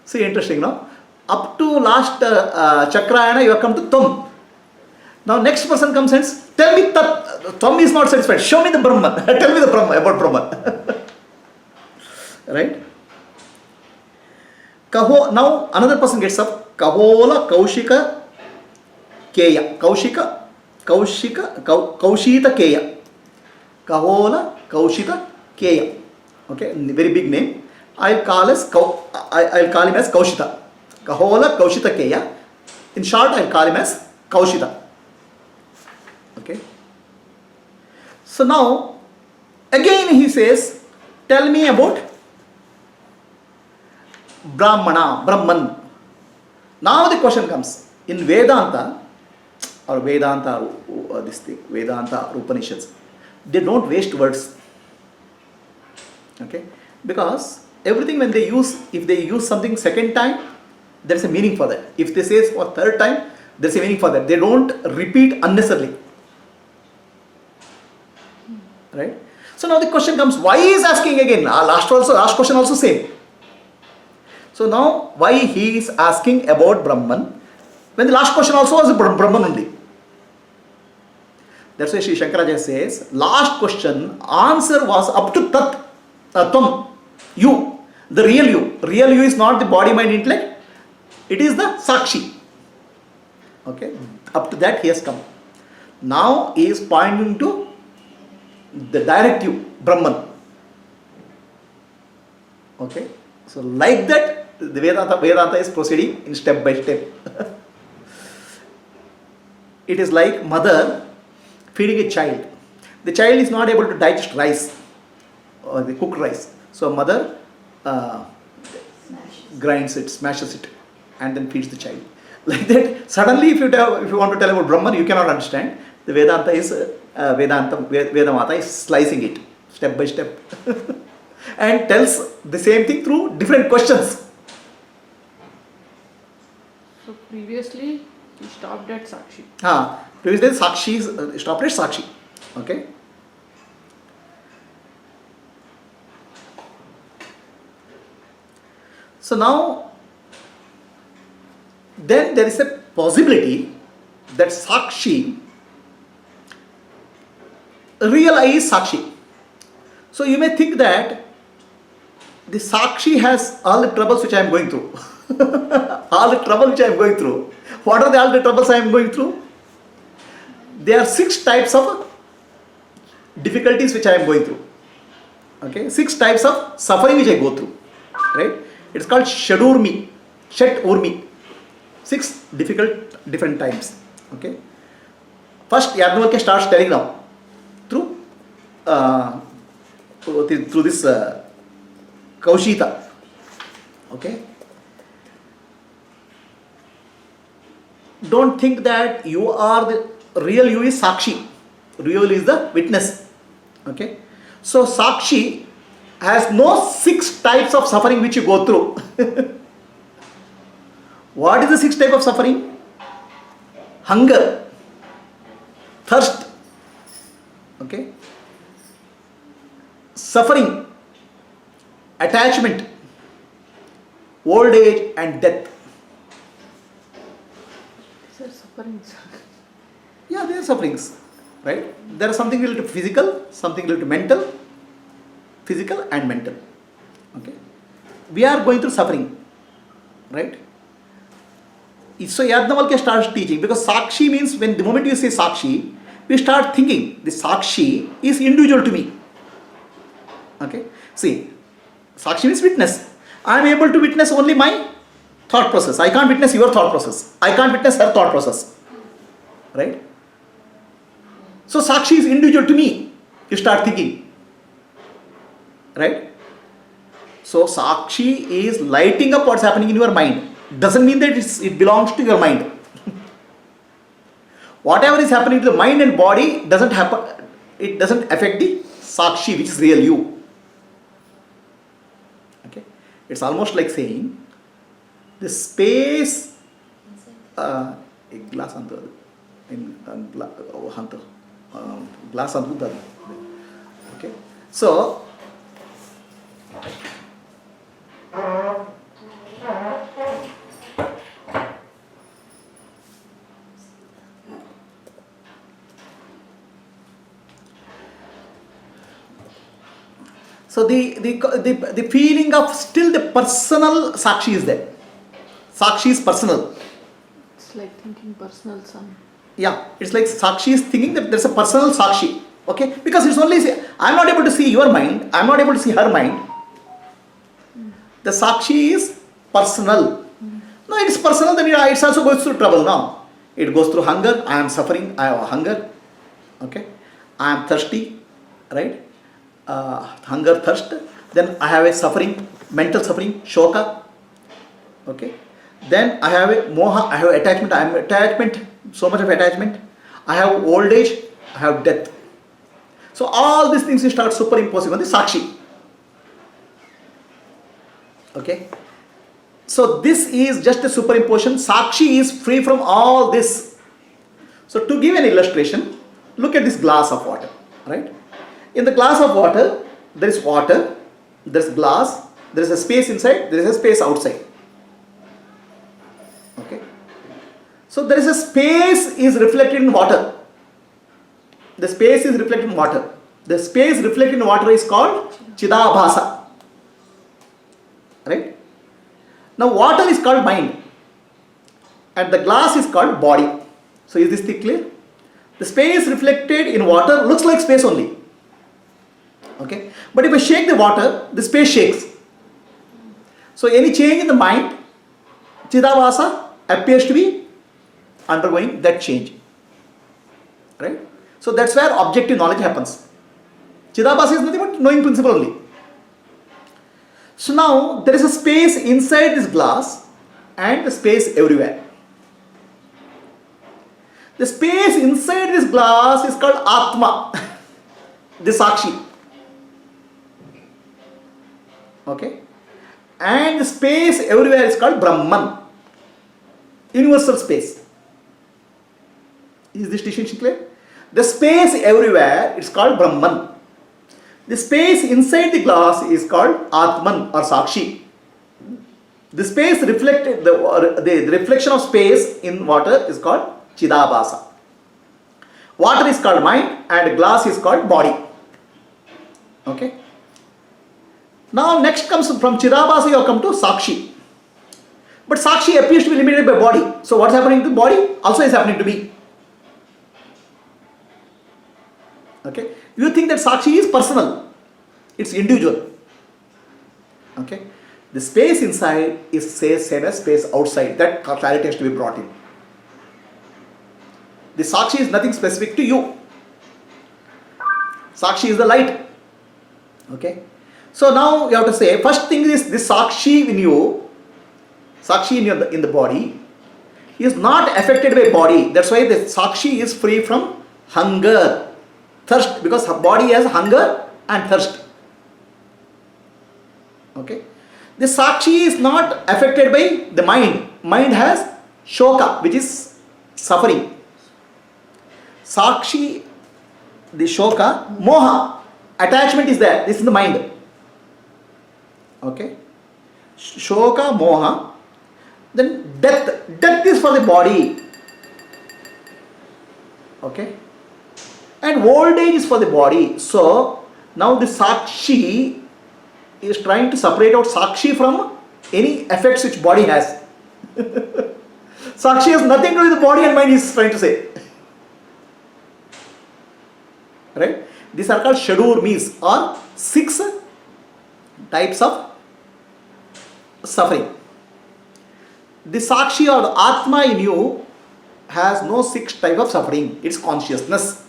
See, interesting, no? Up to last Chakrayana, you have come to Tvam. Now next person comes and says, tell me that Tvam is not satisfied. Show me the Brahman. Tell me the Brahman, about Brahman. Right? Now another person gets up. Kahola Kaushika Keya. Kaushita Keya. Kahola Kaushita Keya. Okay, very big name. I'll call him as Kaushita. Kahola Kaushita Keya. In short, I'll call him as Kaushita. Okay. So now, again he says, tell me about Brahman. Now the question comes. In Vedanta, or Vedanta, Vedanta Upanishads, they don't waste words. Okay? Because everything when they use, if they use something second time, there is a meaning for that. If they say for third time, there is a meaning for that. They don't repeat unnecessarily. Right? So now the question comes, why he is asking again? Last question also same. So now why he is asking about Brahman when the last question also was Brahman only. That's why Sri Shankaracharya says, last question, answer was up to Tat, Tvam, you, the real you. Real you is not the body, mind, intellect. It is the Sakshi. Okay, up to that he has come. Now he is pointing to the direct you, Brahman. Okay, so like that, the Vedanta is proceeding in step by step. It is like mother feeding a child. The child is not able to digest rice or the cooked rice. So mother grinds it, smashes it, and then feeds the child. Like that, suddenly if you want to tell about Brahman, you cannot understand. The Vedanta is Vedamata is slicing it step by step and tells the same thing through different questions. So previously he stopped at Sakshi. Previously Sakshi stopped at Sakshi. Okay. So now, then there is a possibility that Sakshi, real I is Sakshi. So you may think that the Sakshi has all the troubles which I am going through. All the trouble which I am going through. What are all the troubles I am going through? There are 6 types of difficulties which I am going through. Okay, 6 types of suffering which I go through. Right? It's called Shadurmi. 6 different times. Okay. First, Yadnavalkya starts telling now through this Kaushita. Okay. Don't think that you are the real you is Sakshi. Real is the witness. Okay. So Sakshi has no 6 types of suffering which you go through. What is the 6 type of suffering? Hunger, thirst, okay, suffering, attachment, old age and death. These are sufferings. Yeah, they are sufferings, right? There is something related to physical, something related to mental, physical and mental. Okay, we are going through suffering, right? So Yadnavalkya starts teaching, because Sakshi means, when the moment you say Sakshi, we start thinking the Sakshi is individual to me. Okay, see, Sakshi means witness. I am able to witness only my thought process. I can't witness your thought process. I can't witness her thought process. Right? So Sakshi is individual to me. You start thinking. Right? So Sakshi is lighting up what's happening in your mind. Doesn't mean that it belongs to your mind. Whatever is happening to the mind and body doesn't happen. It doesn't affect the Sakshi, which is real you. Okay, it's almost like saying the space. Glass antu glass antu. Okay, so So the feeling of still the personal Sakshi is there. Sakshi is personal. It's like thinking personal son. Yeah, it's like Sakshi is thinking that there's a personal Sakshi. Okay, because it's only, I'm not able to see your mind, I'm not able to see her mind. The Sakshi is personal. No, it's personal, then it also goes through trouble now. It goes through hunger, I am suffering, I have hunger. Okay, I am thirsty, right? Hunger, thirst. Then I have a suffering, mental suffering, shoka. Okay. Then I have a moha, I have attachment, I am attachment, so much of attachment. I have old age, I have death. So all these things you start superimposing on the Sakshi. Okay. So this is just a superimposition. Sakshi is free from all this. So to give an illustration, look at this glass of water, right? In the glass of water, there is water, there is glass, there is a space inside, there is a space outside. Okay. So there is a space is reflected in water. The space is reflected in water. The space reflected in water is called Chidabhasa. Right? Now water is called mind and the glass is called body. So is this thing clear? The space reflected in water looks like space only. Okay? But if I shake the water, the space shakes. So any change in the mind, Chidabhasa appears to be undergoing that change. Right? So that's where objective knowledge happens. Chidabhasa is nothing but knowing principle only. So now there is a space inside this glass and the space everywhere. The space inside this glass is called Atma, the Sakshi. Okay? And the space everywhere is called Brahman, universal space. Is this distinction clear? The space everywhere is called Brahman. The space inside the glass is called Atman or Sakshi. The space reflected, the reflection of space in water is called Chidabhasa. Water is called mind and glass is called body. Okay. Now next comes from Chidabhasa you have come to Sakshi. But Sakshi appears to be limited by body. So what's happening to body also is happening to me. Okay. You think that Sakshi is personal. It's individual. Okay. The space inside is same as space outside. That clarity has to be brought in. The Sakshi is nothing specific to you. Sakshi is the light. Okay. So now you have to say, first thing is this Sakshi in you, Sakshi in the body, is not affected by body. That's why the Sakshi is free from hunger, thirst, because her body has hunger and thirst. Okay. The Sakshi is not affected by the mind. Mind has shoka, which is suffering. Sakshi, the shoka, moha, attachment is there. This is the mind. Okay. Shoka, moha. Then death. Death is for the body. Okay. And old age is for the body. So now the Sakshi is trying to separate out Sakshi from any effects which body has. Sakshi has nothing to do with the body and mind, he is trying to say. Right? These are called Shadurmis or 6 types of suffering. The Sakshi or the Atma in you has no 6 type of suffering. It's consciousness.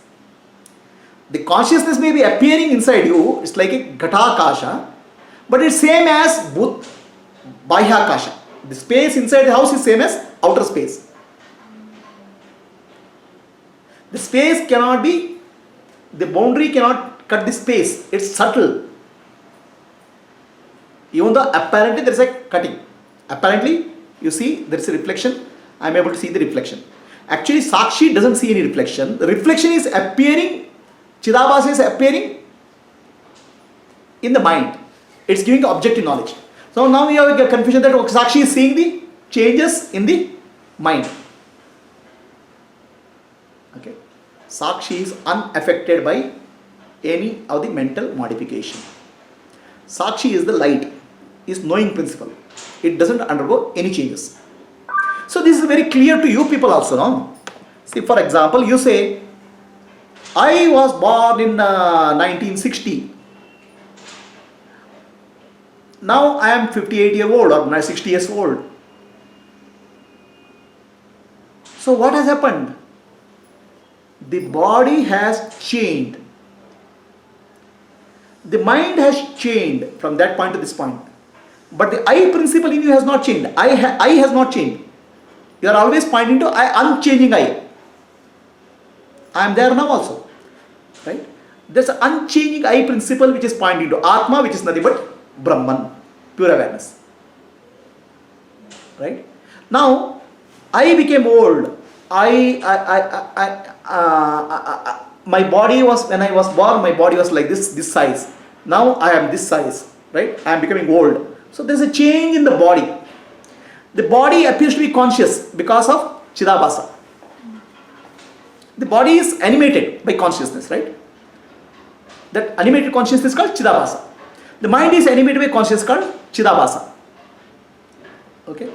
The consciousness may be appearing inside you. It's like a Ghatakasha. But it's same as Bahyakasha. The space inside the house is same as outer space. The space cannot be, the boundary cannot cut the space. It's subtle. Even though apparently there is a cutting. Apparently, you see there is a reflection. I am able to see the reflection. Actually, Sakshi doesn't see any reflection. The reflection is appearing, Chidabhasa is appearing in the mind. It's giving objective knowledge. So now we have a confusion that Sakshi is seeing the changes in the mind. Okay. Sakshi is unaffected by any of the mental modification. Sakshi is the light, is knowing principle. It doesn't undergo any changes. So this is very clear to you people also, no? See, for example, you say, I was born in 1960. Now I am 58 years old or 60 years old. So what has happened? The body has changed. The mind has changed from that point to this point. But the I principle in you has not changed. I has not changed. You are always pointing to unchanging I. I am there now also. Right? There's an unchanging I principle which is pointing to Atma, which is nothing but Brahman, pure awareness. Right? Now, I became old. My body was, when I was born, my body was like this size. Now I am this size. Right? I am becoming old. So there is a change in the body. The body appears to be conscious because of Chidabhasa. The body is animated by consciousness, right? That animated consciousness is called Chidabhasa. The mind is animated by consciousness called Chidabhasa. Okay?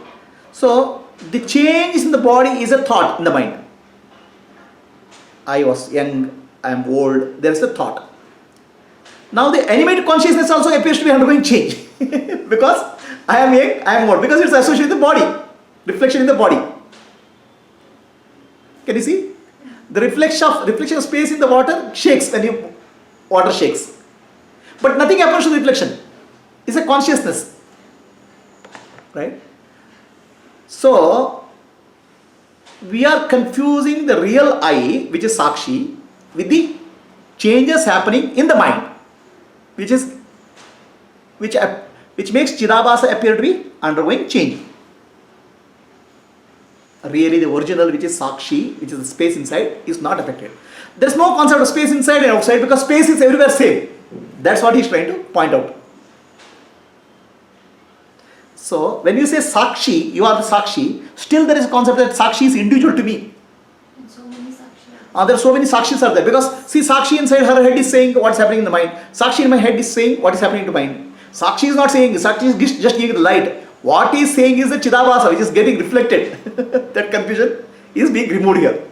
So, the change in the body is a thought in the mind. I was young, I am old, there is a thought. Now the animated consciousness also appears to be undergoing change. Because I am young, I am old. Because it is associated with the body. Reflection in the body. Can you see? The reflection of space in the water shakes when water shakes. But nothing happens to the reflection. It's a consciousness. Right? So, we are confusing the real I, which is Sakshi, with the changes happening in the mind, which makes Chidabhasa appear to be undergoing change. Really, the original, which is Sakshi, which is the space inside, is not affected. There is no concept of space inside and outside because space is everywhere same. That's what he is trying to point out. So, when you say Sakshi, you are the Sakshi, still there is a concept that Sakshi is individual to me. And so many Sakshis. There are so many Sakshis are there because see, Sakshi inside her head is saying what is happening in the mind. Sakshi in my head is saying what is happening in the mind. Sakshi is not saying, Sakshi is just giving the light. What he is saying is the Chidabhasa which is getting reflected. That confusion is being removed here.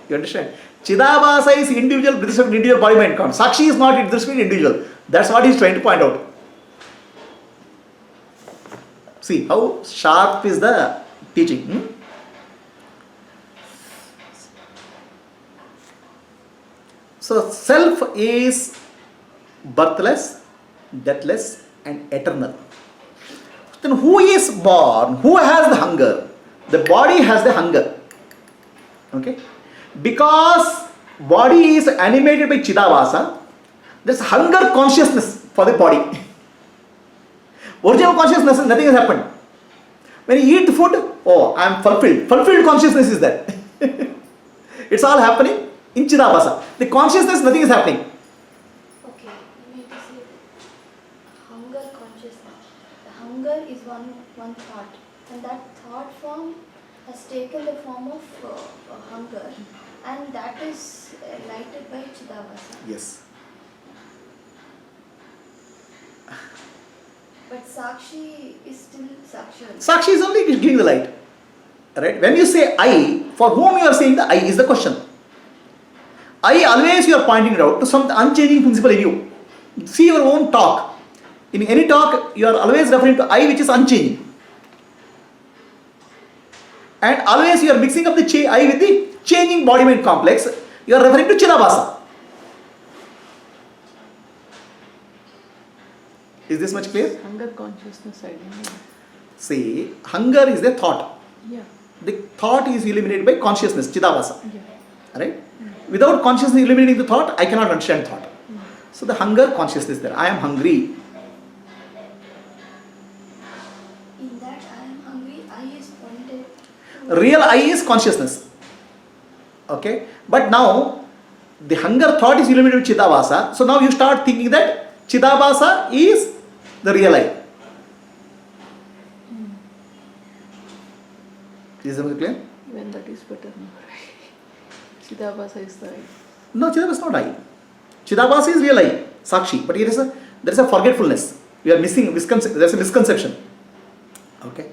You understand? Chidabhasa is individual with respect to individual body mind count. Sakshi is not with respect to individual. That's what he is trying to point out. See how sharp is the teaching. So self is birthless, deathless and eternal. Then who is born? Who has the hunger? The body has the hunger. Okay? Because body is animated by Chidabhasa, there's hunger consciousness for the body. Original consciousness, nothing has happened. When you eat food, oh, I am fulfilled. Fulfilled consciousness is there. It's all happening in Chidabhasa. The consciousness, nothing is happening. Okay, you need to say hunger consciousness. The hunger is one thought, and that thought form has taken the form of hunger, and that is lighted by Chidabhasa. Yes. But Sakshi is still Sakshi. Sakshi is only giving the light. Right? When you say I, for whom you are saying the I is the question. I always you are pointing it out to some unchanging principle in you. See your own talk. In any talk, you are always referring to I which is unchanging. And always you are mixing up the I with the changing body mind complex. You are referring to Chidabhasa. Is this much clear? Hunger consciousness, I don't know. See, hunger is the thought. Yeah. The thought is eliminated by consciousness, Chidabhasa. Yeah. Right? Without consciousness eliminating the thought, I cannot understand thought. So the hunger consciousness is there. I am hungry. In that I am hungry, I is pointed. Real I is consciousness. Okay? But now, the hunger thought is eliminated with Chidabhasa. So now you start thinking that Chidabhasa is the real I. Is that clear? Even that is better now. Chidabhasa is the I. No, Chidabhasa is not I. Chidabhasa is real I. Sakshi. But there is a forgetfulness. We are missing, there's a misconception. Okay.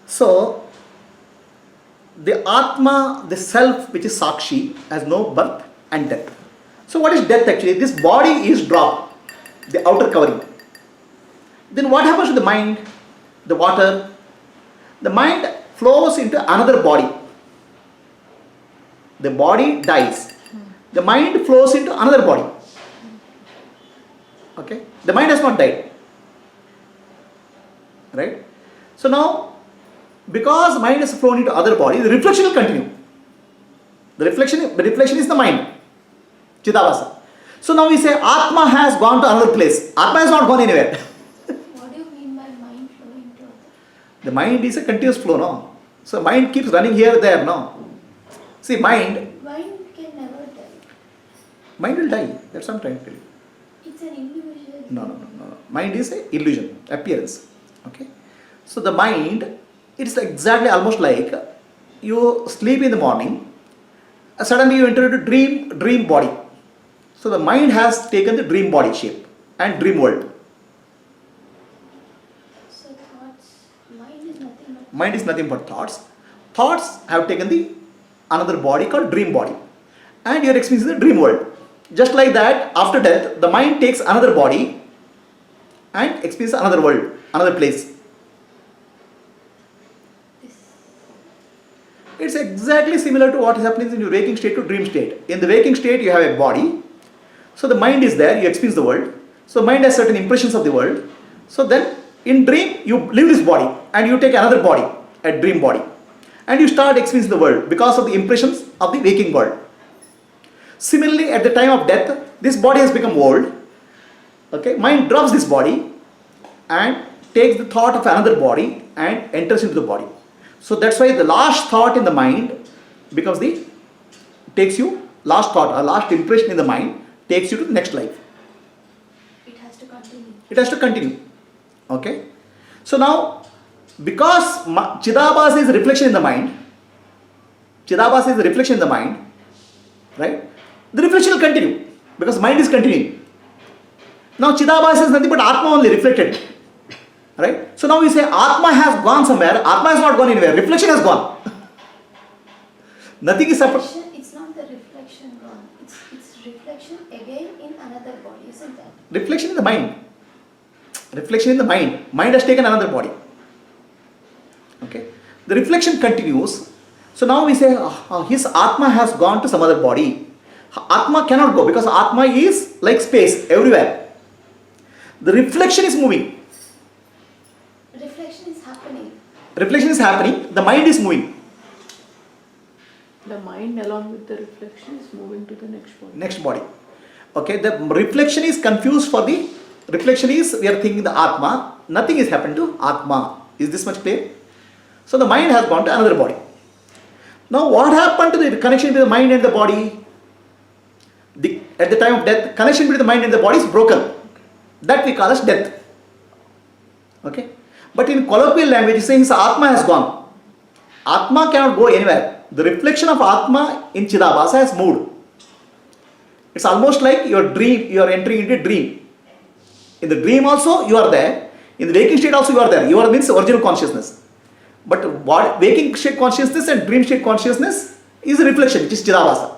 So, the Atma, the self which is Sakshi, has no birth and death. So what is death actually? This body is dropped, the outer covering. Then what happens to the mind, the water? The mind flows into another body. The body dies. The mind flows into another body. Okay? The mind has not died. Right? So now, because mind has flown into other body, the reflection will continue. The reflection is the mind. Chidavasa. So now we say Atma has gone to another place. Atma has not gone anywhere. What do you mean by mind flowing to other? The mind is a continuous flow, no? So mind keeps running here, there, no? See, mind Mind can never die. will die. That's what I'm trying to tell you. It's an individual. No. Mind is an illusion, appearance. Okay? So the mind, it's exactly almost like you sleep in the morning, suddenly you enter into dream body. So the mind has taken the dream body shape and dream world. So thoughts, mind is nothing but. Mind is nothing but thoughts. Thoughts have taken the another body called dream body, and you are experiencing the dream world. Just like that, after death, the mind takes another body and experiences another world, another place. It's exactly similar to what is happening in your waking state to dream state. In the waking state, you have a body. So the mind is there, you experience the world. So mind has certain impressions of the world. So then, in dream, you leave this body and you take another body, a dream body. And you start experiencing the world because of the impressions of the waking world. Similarly, at the time of death, this body has become old. Okay, mind drops this body and takes the thought of another body and enters into the body. So that's why the last thought in the mind becomes last thought or last impression in the mind takes you to the next life. It has to continue. It has to continue. Okay. So now, because Chidabhasa is a reflection in the mind, right? The reflection will continue because mind is continuing. Now Chidabhasa is nothing but Atma only reflected. Right? So now we say Atma has gone somewhere, Atma has not gone anywhere, reflection has gone. Nothing is separate. It's not the reflection gone. It's reflection again in another body, isn't that? Reflection in the mind. Reflection in the mind. Mind has taken another body. Okay. The reflection continues. So now we say his Atma has gone to some other body. Atma cannot go because Atma is like space everywhere. The reflection is moving. Reflection is happening, the mind is moving. The mind along with the reflection is moving to the Next body. Okay, the reflection is confused for the, reflection is, we are thinking the Atma, nothing is happened to Atma. Is this much clear? So the mind has gone to another body. Now what happened to the connection between the mind and the body? At the time of death, connection between the mind and the body is broken. That we call as death. Okay. But in colloquial language, you say his Atma has gone. Atma cannot go anywhere. The reflection of Atma in Chidabhasa has moved. It's almost like your dream, you are entering into a dream. In the dream also you are there. In the waking state also you are there. You are means original consciousness. But what waking state consciousness and dream state consciousness is a reflection, which is Chidabhasa.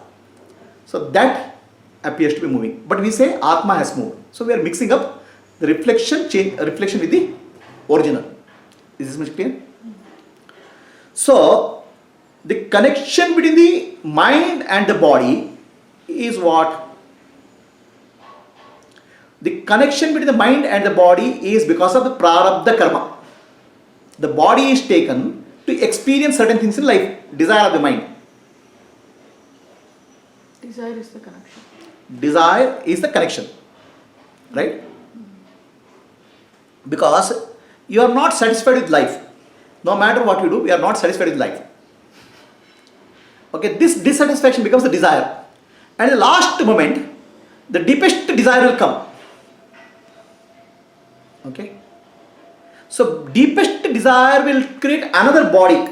So that appears to be moving. But we say Atma has moved. So we are mixing up the reflection with the original. Is this much clear? So, the connection between the mind and the body is what? The connection between the mind and the body is because of the prarabdha karma. The body is taken to experience certain things in life. Desire of the mind. Desire is the connection. Desire is the connection. Right? Because you are not satisfied with life. No matter what you do, we are not satisfied with life. Okay, this dissatisfaction becomes the desire. And in the last moment, the deepest desire will come. Okay. So, deepest desire will create another body.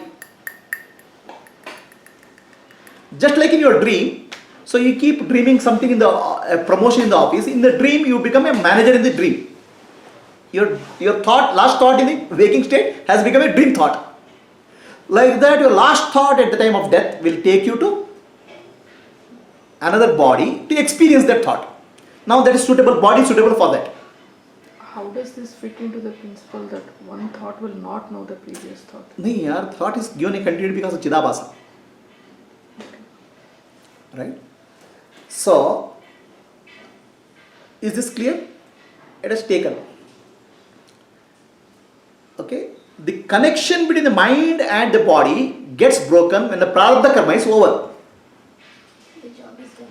Just like in your dream. So you keep dreaming something in the promotion in the office. In the dream, you become a manager in the dream. Your thought, last thought in the waking state has become a dream thought. Like that, your last thought at the time of death will take you to another body to experience that thought. Now that is suitable, body suitable for that. How does this fit into the principle that one thought will not know the previous thought? No, yaar, thought is given a continuity because of Chidabhasa. Right? So, is this clear? It is taken. Okay? The connection between the mind and the body gets broken when the prarabdha karma is over. The job is done.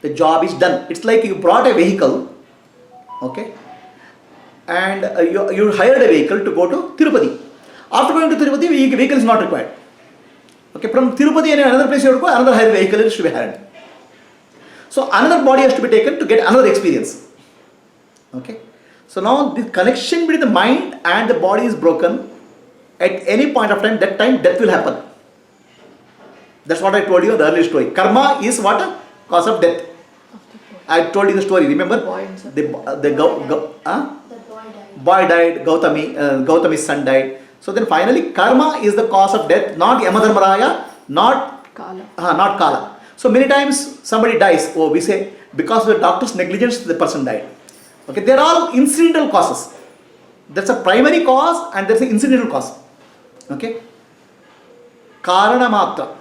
The job is done. It's like you brought a vehicle, okay, and you hired a vehicle to go to Tirupati. After going to Tirupati, vehicle is not required. Okay, from Tirupati and another place you have to go, another hired vehicle is to be hired. So another body has to be taken to get another experience. Okay, so now the connection between the mind and the body is broken. At any point of time, that time death will happen. That's what I told you in the earlier story. Karma is what? Cause of death. I told you the story. Remember? The boy died. Boy died. Gautami's son died. So then finally, karma is the cause of death, not Yamadharmaraya, not Kala. Not Kala. So many times somebody dies. Oh, we say because of the doctor's negligence, the person died. Okay, they are all incidental causes. That's a primary cause and there's an incidental cause. Okay, Karana Matra.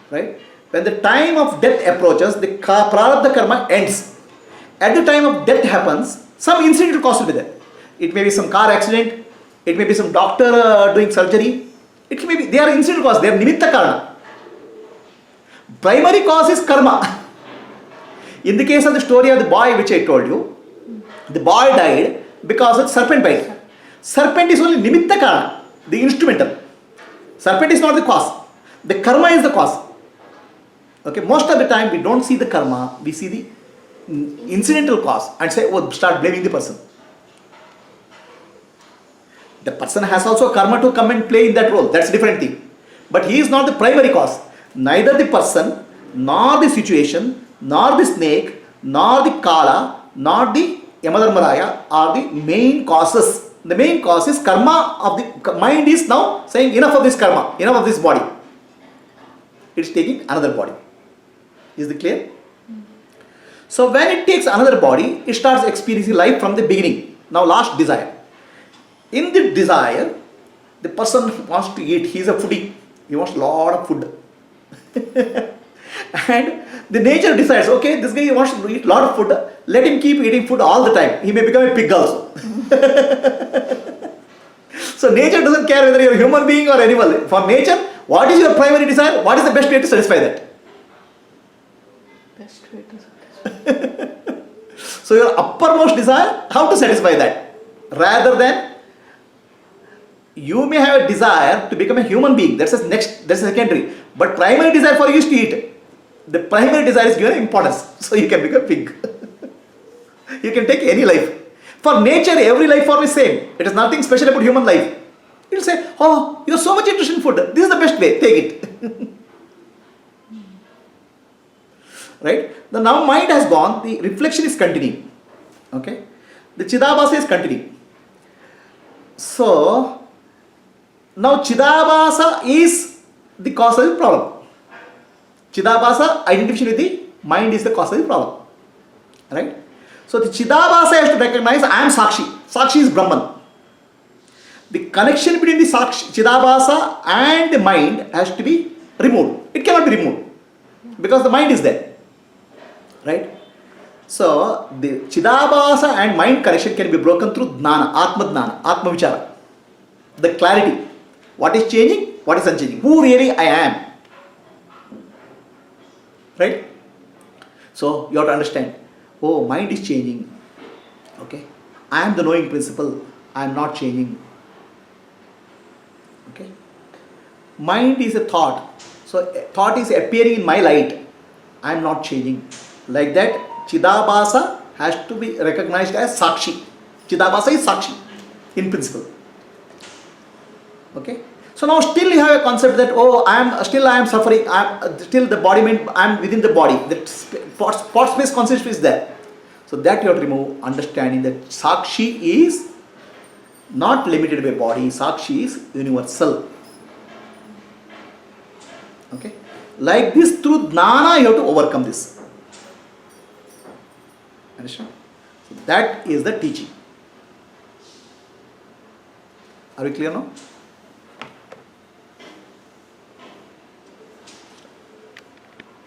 Right? When the time of death approaches, the prarabdha karma ends. At the time of death happens, some incidental cause will be there. It may be some car accident. It may be some doctor doing surgery. It may be, they are incidental cause. They are nimitta karana. Primary cause is karma. In the case of the story of the boy which I told you, the boy died because of serpent bite. Serpent is only nimitta karana, the instrumental. Serpent is not the cause. The karma is the cause. Okay, most of the time we don't see the karma, we see the incidental cause and say, oh, start blaming the person. The person has also a karma to come and play in that role. That's a different thing. But he is not the primary cause. Neither the person, nor the situation, nor the snake, nor the kala, nor the Yamadharmaraya are the main causes. The main cause is karma of the mind is now saying enough of this karma, enough of this body. It's taking another body. Is it clear? So when it takes another body, it starts experiencing life from the beginning. Now last desire. In the desire, the person wants to eat. He is a foodie. He wants a lot of food. And the nature decides, okay, this guy wants to eat a lot of food. Let him keep eating food all the time. He may become a pig also. So nature doesn't care whether you're a human being or animal. For nature, what is your primary desire? What is the best way to satisfy that? Best way to satisfy. So your uppermost desire, how to satisfy that? Rather than, you may have a desire to become a human being. That's a secondary. But primary desire for you is to eat. The primary desire is given importance. So you can become pig. You can take any life. For nature, every life form is same. It is nothing special about human life. It will say, oh, you have so much interest in food. This is the best way. Take it. Right? The now mind has gone. The reflection is continuing. Okay? The Chidabhasa is continuing. So, now Chidabhasa is the cause of the problem. Chidabhasa, identification with the mind is the cause of the problem. Right? So the Chidabhasa has to recognize I am Sakshi. Sakshi is Brahman. The connection between the Sakshi, Chidabhasa and the mind has to be removed. It cannot be removed because the mind is there. Right? So the Chidabhasa and mind connection can be broken through Dnana, Atma Dnana, Atma Vichara. The clarity. What is changing? What is unchanging? Who really I am? Right? So you have to understand. Oh, mind is changing. Okay? I am the knowing principle. I am not changing. Okay? Mind is a thought. So thought is appearing in my light. I am not changing. Like that, Chidabhasa has to be recognized as Sakshi. Chidabhasa is Sakshi in principle. Okay? So now still you have a concept that, oh, I am suffering, still the body mind, I am within the body, that spot space concept is there. So that you have to remove, understanding that Sakshi is not limited by body, Sakshi is universal. Okay? Like this, through Jnana you have to overcome this. Understand? So that is the teaching. Are we clear now?